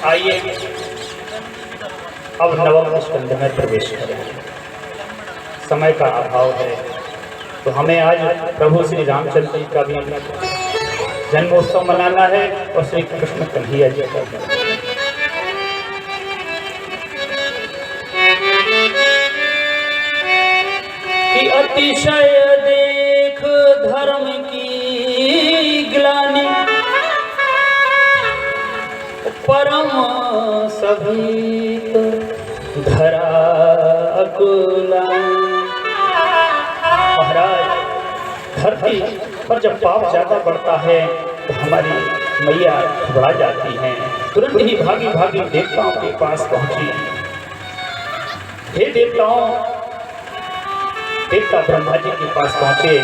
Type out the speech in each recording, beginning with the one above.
आइए अब नवम स्कंध में प्रवेश करें। समय का अभाव है तो हमें आज प्रभु श्री रामचंद्र जी का भी जन्मोत्सव मनाना है और श्री कृष्ण कन्हैया जी का कि अतिशय देख धर्म की ग्लानि परम सभी धरा अकुला। महाराज, धरती पर जब पाप ज्यादा बढ़ता है तो हमारी मैया घबरा जाती हैं, तुरंत ही भागी भागी देवताओं के पास पहुंची। हे देवताओं, देवता ब्रह्मा जी के पास पहुंचे।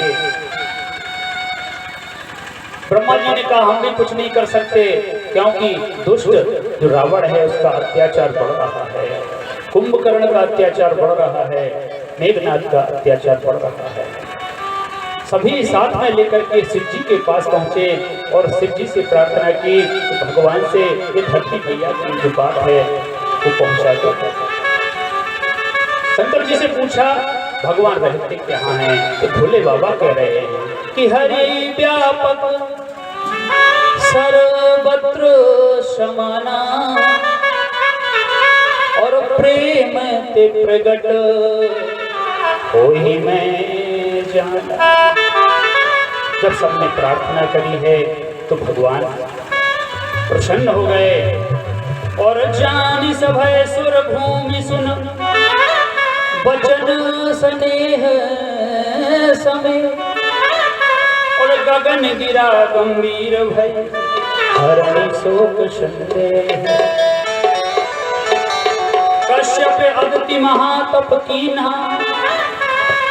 ब्रह्मा जी ने कहा हम भी कुछ नहीं कर सकते, क्योंकि दुष्ट जो रावण है उसका अत्याचार बढ़ रहा है, कुंभकर्ण का अत्याचार बढ़ रहा है, मेघनाथ का अत्याचार बढ़ रहा है। सभी साथ में लेकर के शिव जी के पास पहुंचे और शिव जी से प्रार्थना की कि भगवान से ये धरती मैया की जो बात है वो पहुंचा दो। शंकर जी से पूछा भगवान रहते कहाँ हैं, तो भोले बाबा कह रहे हैं कि हरि व्यापक सर्वत्र समाना और प्रेम ते प्रगट होई मैं जाना। जब सबने प्रार्थना करी है तो भगवान प्रसन्न हो गए और जानी सभय सुर भूमि सुन वचन स्नेह समय और गगन गिरा गंभीर भय हरण शोक संदेह। कश्यप अदिति महातप कीन्हा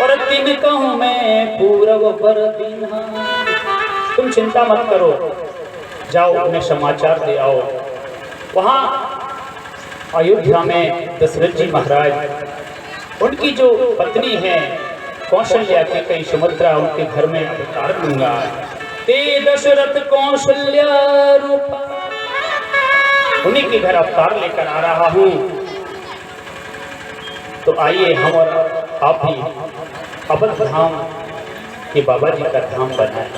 और तिन कहूँ मैं पूरव पर दीन्हा। तुम चिंता मत करो, जाओ उन्हें समाचार दे आओ। वहाँ अयोध्या में दशरथ जी महाराज उनकी जो पत्नी है कौशल्या के कई सुमित्रा उनके घर में अवतार दूंगा। ते दशरथ कौशल्या रूपा, उन्हीं के घर अवतार लेकर आ रहा हूँ। तो आइए हम और आप भी अवध धाम के बाबा जी का धाम बनाए।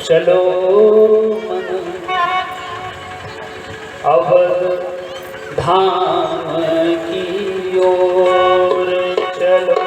चलो अवध धाम की ओर चलो,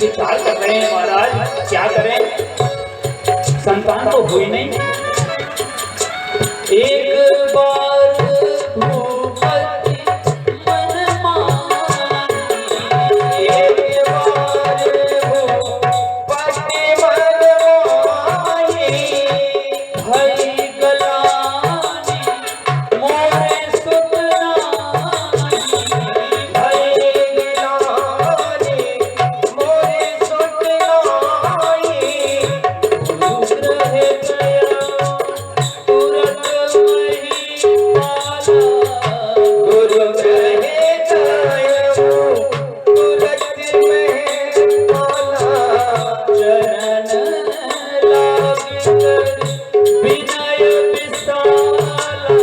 विचार कर रहे हैं महाराज क्या करें, संतान तो हुई नहीं। एक बार भूपति मन मानी, एक बार भूपति मन मानी, भई गलानी मोरे सुत नानी, भई गलानी मोरे सुत नानी, दूर रह गया तुरंत वही पाला, गुरु रह गया तुरंत में पाला, चरण लागित विनय विशाला,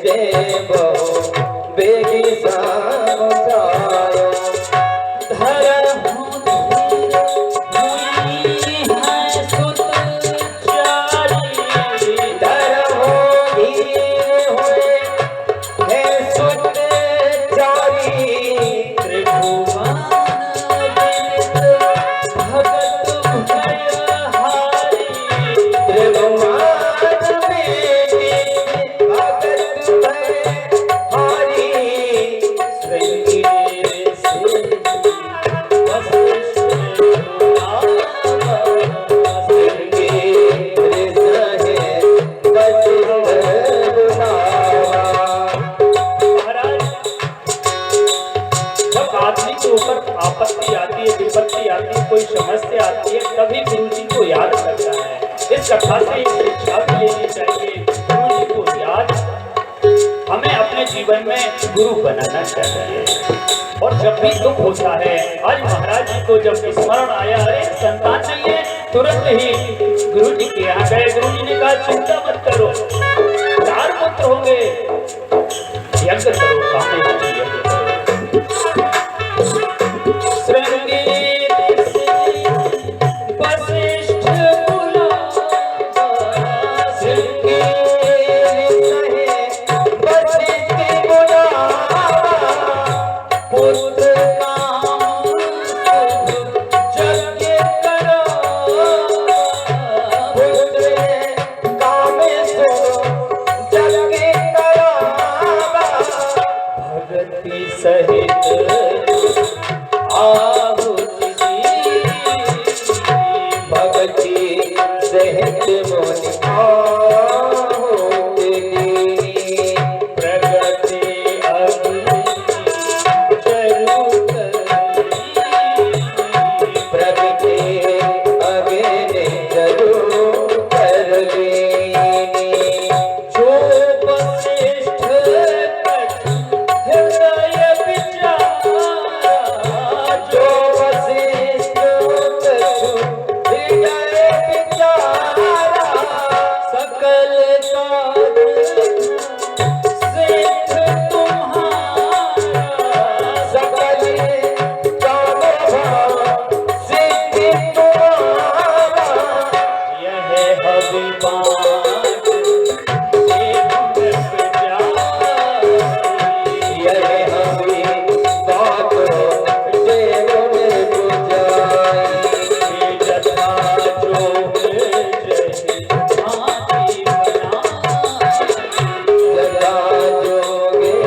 देव बेगी समझायो धरहु धीर हुई है सुत चारी धरहु धीर हुए है सुत चारी त्रिभुवन विदित भगत भयहारी त्रिभुवन विदित भगत भयहारी श्रृंगेरी से वशिष्ठ महाराज, जब आदमी के ऊपर आपत्ति आती है, विपत्ति आती है, कोई समस्या आती है, तभी गुरु जी को याद करता है। इस कथा से एक शिक्षा भी लेनी चाहिए, गुरु जी को याद हमें अपने जीवन में गुरु बनाना चाहिए। और जब भी दुख होता है, आज महाराज जी को जब स्मरण आया, अरे संतान चाहिए, तुरंत ही गुरु जी के यहाँ गए। गुरु जी ने कहा चिंता मत करो, 4 पुत्र होंगे, यज्ञ करो, कामने यज्ञ करो। श्रृंगेरी से वशिष्ठ बुलावा, पुत्र भक्ति सहित आहुति दी, भगति सहित मोनि आहुति दी। प्रगति अग्नि चरु करी, प्रगति अग्नि जरूर कर लेनी। जो वशिष्ठ हृदय विचारा, जो वशिष्ठ कछु हृदय विचारा, सकल सिद्ध तुम्हारा, सकल काम सिद्धि तुम्हारा। यह अभिमान देव विचारी, यह हमें बात देव में बुझाई। जथा जो जही भांति बनाई, सदा जोगे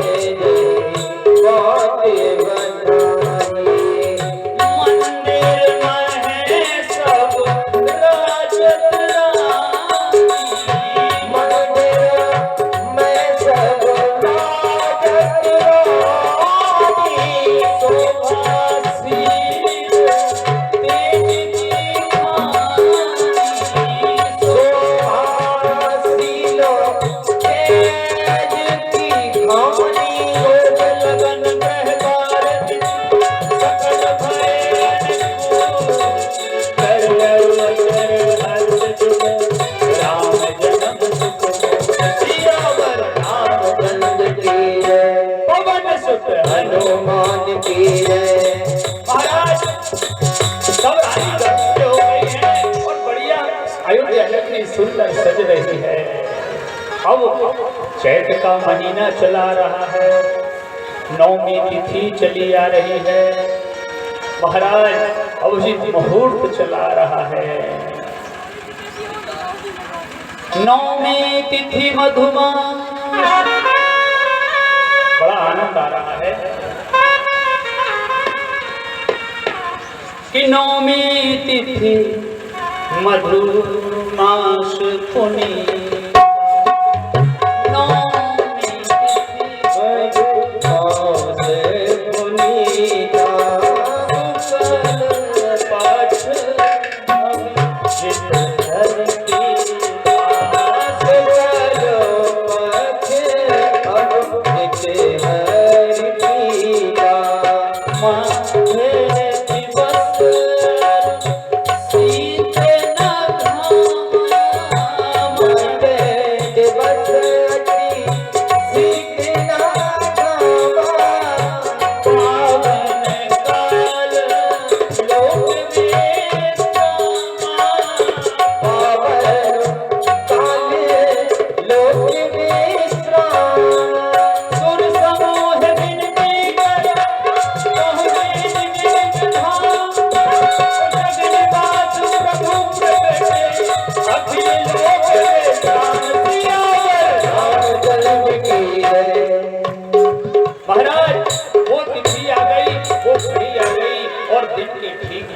बातें बनाई। मंदिर में सब राजत रानी, मंदिर में सब राजत रानी। शोभासीन तेज की खानी, शोभासीनो तेज की खानी। योग लगन व्यवहार सकल भयन को, कर वचन हर्ष जुग राम जन्म सुख सियावर रामचंद्र की जय, पवन सुत हनुमान की जय। महाराज सब रानी गर्भवती हो गई है और बढ़िया अयोध्या नगरी सुंदर सज रही है। अब चैत का महीना चला रहा है, नौमी तिथि चली आ रही है। महाराज अभिजीत मुहूर्त चला रहा है, नौमी तिथि मधुमास, बड़ा आनंद आ रहा है कि नौमी तिथि मधुमास पुनी, नौमी तिथि मधुमास पुनीता, सकल पाठ अभिजित धरती दास, सकल पथ अमृत हरि पीता। माथे दिवस शीत न घाम,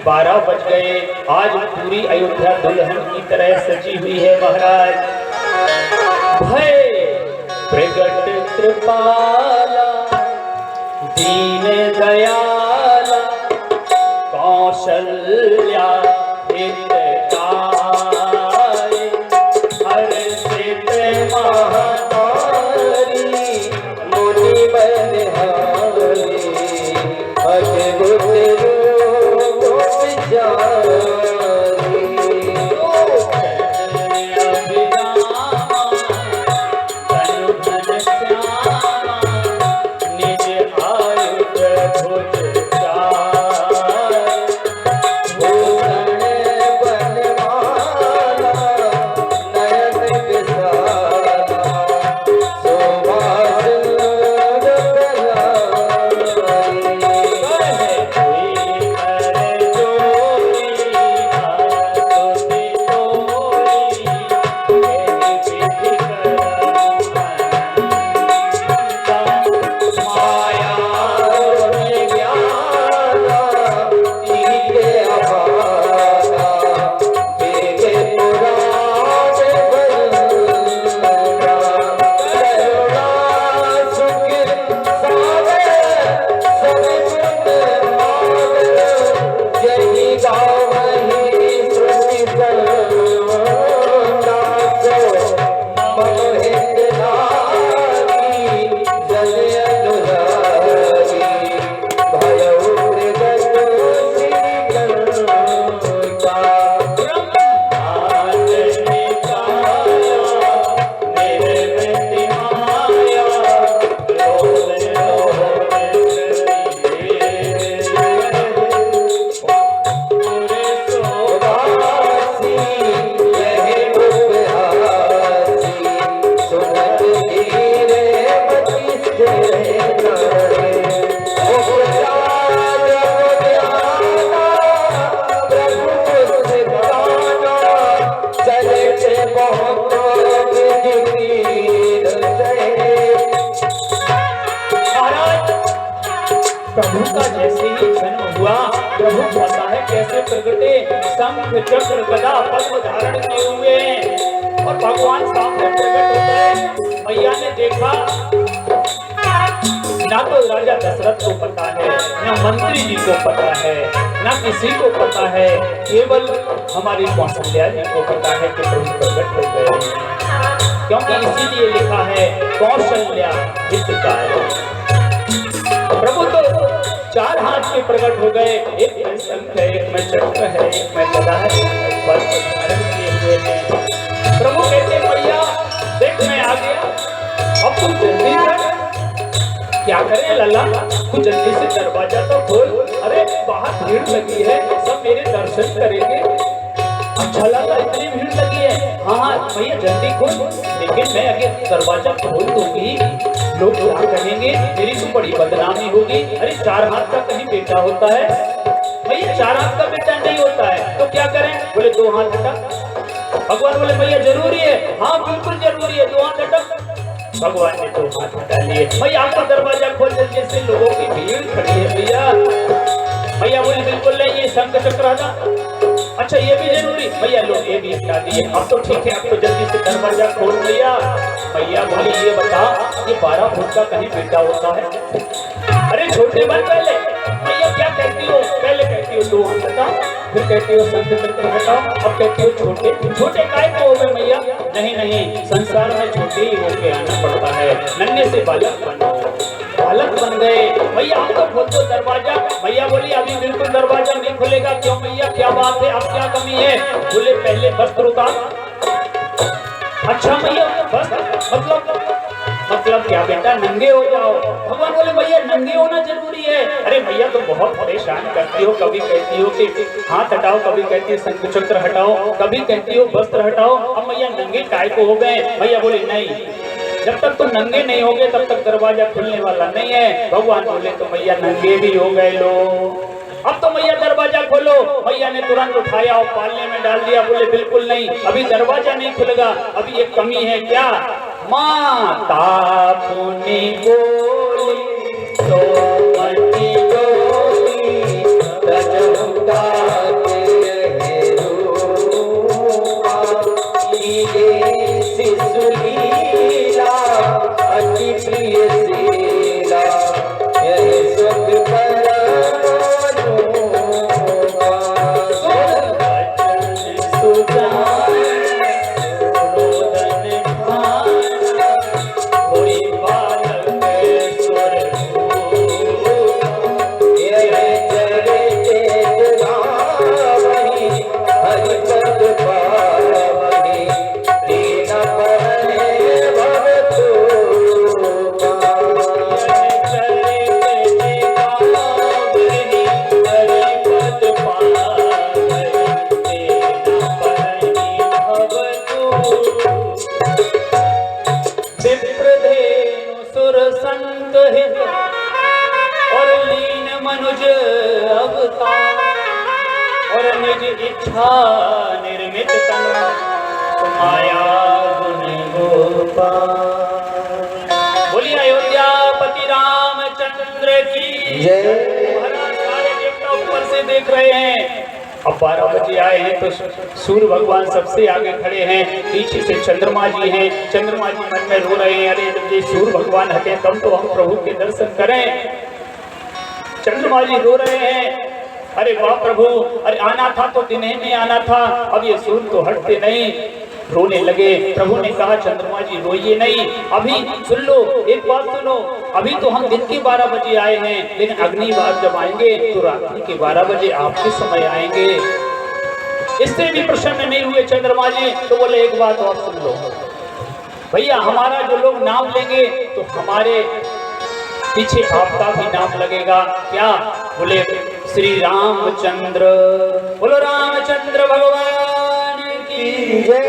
12 बज गए। आज पूरी अयोध्या दुल्हन की तरह सजी हुई है महाराज। भय प्रगट कृपाला दीन दयाला कौशल्या हितकारी हर्षित महातारी मुनि बलिहारी अद्भुत रूप जारी प्रभु का जैसे ही जन्म हुआ, प्रभु कहता है कैसे प्रगटे, शंख चक्र गदा पद्म धारण किए हुए और भगवान सामने प्रकट होते हैं। मैया ने देखा, ना तो राजा दशरथ को पता है, ना मंत्री जी को पता है, ना किसी को पता है, केवल हमारी कौशल्या जी को पता है कि प्रभु प्रकट हो गए। क्योंकि इसीलिए लिखा है कौशल्या हितकारी। प्रभु तो 4 हाथ के प्रकट हो गए, एक में शंख है, एक में चक्र है, एक में गदा है, बस धारण किए हुए हैं। प्रभु कहते मैया देख मैं आ गया, अब तुम जल्दी कर। क्या करें लल्ला, तू जल्दी से दरवाजा तो खोल। अरे बाहर भीड़ लगी है, सब मेरे दर्शन करेंगे। अच्छा लगा इतनी भीड़ लगी है। हाँ भैया जल्दी खोल, लेकिन मैं अगर दरवाजा खोल दूंगी लोग क्या कहेंगे, मेरी तो बड़ी बदनामी होगी। अरे 4 हाथ का कहीं बेटा होता है भैया, 4 हाथ का बेटा नहीं होता है तो क्या करें? बोले 2 हाथ हटा। भगवान बोले भैया जरूरी है? हाँ बिल्कुल जरूरी है, 2 हाथ हटा। भगवान ने 2 हाथ हटा लिए। भैया आपका दरवाजा खोल जल्दी से, लोगों की भीड़ खड़ी है भैया। भैया बोले बिल्कुल नहीं, ये शंख चक्र हटा। अच्छा ये भी जरूरी? भैया लो ये भी हटा दिए। अब तो ठीक है, अब तो जल्दी से दरवाजा खोल भैया। भैया बोली ये बता, ये 12 फुट का कहीं बेटा होता है? अरे छोटे बन पहले। भैया क्या कहती हो? पहले कहती हो 2 हाथ हटा, फिर कहती हो शंख चक्र हटाओ, अब कहती हो छोटे। छोटे काय को हो गए भैया? नहीं नहीं, संसार में छोटे ही होके आना पड़ता है, नन्हे से बालक बनो। बालक बन गए। भैया हम तो खोल दो दरवाजा। भैया बोली अभी बिल्कुल दरवाजा नहीं खुलेगा। क्यों भैया क्या बात है, अब क्या कमी है? बोले पहले वस्त्र उतार। अच्छा भैया बस मतलब क्या बेटा, नंगे हो जाओ? भगवान बोले भैया नंगे होना जरूरी है। अरे भैया तो बहुत परेशान करती हो, कभी कहती हो कि हाथ हटाओ, कभी कहती हो शंख चक्र हटाओ, कभी कहती हो वस्त्र हटाओ। अब भैया नंगे काय को हो गए? भैया बोले नहीं, जब तक तुम नंगे नहीं होगे तब तक दरवाजा खुलने वाला नहीं है। भगवान बोले तो भैया नंगे भी हो गए लो, अब तो भैया दरवाजा खोलो। भैया ने तुरंत उठाया और पालने में डाल दिया। बोले बिल्कुल नहीं, अभी दरवाजा नहीं खुलेगा, अभी एक कमी है। क्या? माता पुनि बोली तो मटी डोली विप्रधेनु सुर संत हित और लीन मनुज अवतार और निज इच्छा निर्मित तन माया गुण गोपाल। बोलिए अयोध्यापति रामचंद्र की जय। महाराज सारे देवता ऊपर से देख रहे हैं। अब 12 बजे आए हैं तो सूर्य भगवान सबसे आगे खड़े हैं, पीछे से चंद्रमा जी हैं। चंद्रमा जी मन में रो रहे हैं, अरे जब ये सूर्य भगवान हटे तब तो हम प्रभु के दर्शन करें। चंद्रमा जी रो रहे हैं, अरे वाह प्रभु, अरे आना था तो दिन में आना था, अब ये सूर्य तो हटते नहीं। रोने लगे। प्रभु ने कहा चंद्रमा जी रोइए नहीं, अभी सुन लो, एक बात सुनो, अभी तो हम दिन के 12 बजे आए हैं, लेकिन अगली बार जब आएंगे तो रात्रि के 12 बजे आपके समय आएंगे। इससे भी प्रसन्न नहीं हुए चंद्रमा जी, तो बोले एक बात और सुन लो भैया, हमारा जो लोग नाम लेंगे तो हमारे पीछे आपका भी नाम लगेगा। क्या? बोले श्री रामचंद्र। बोलो रामचंद्र भगवान की जय।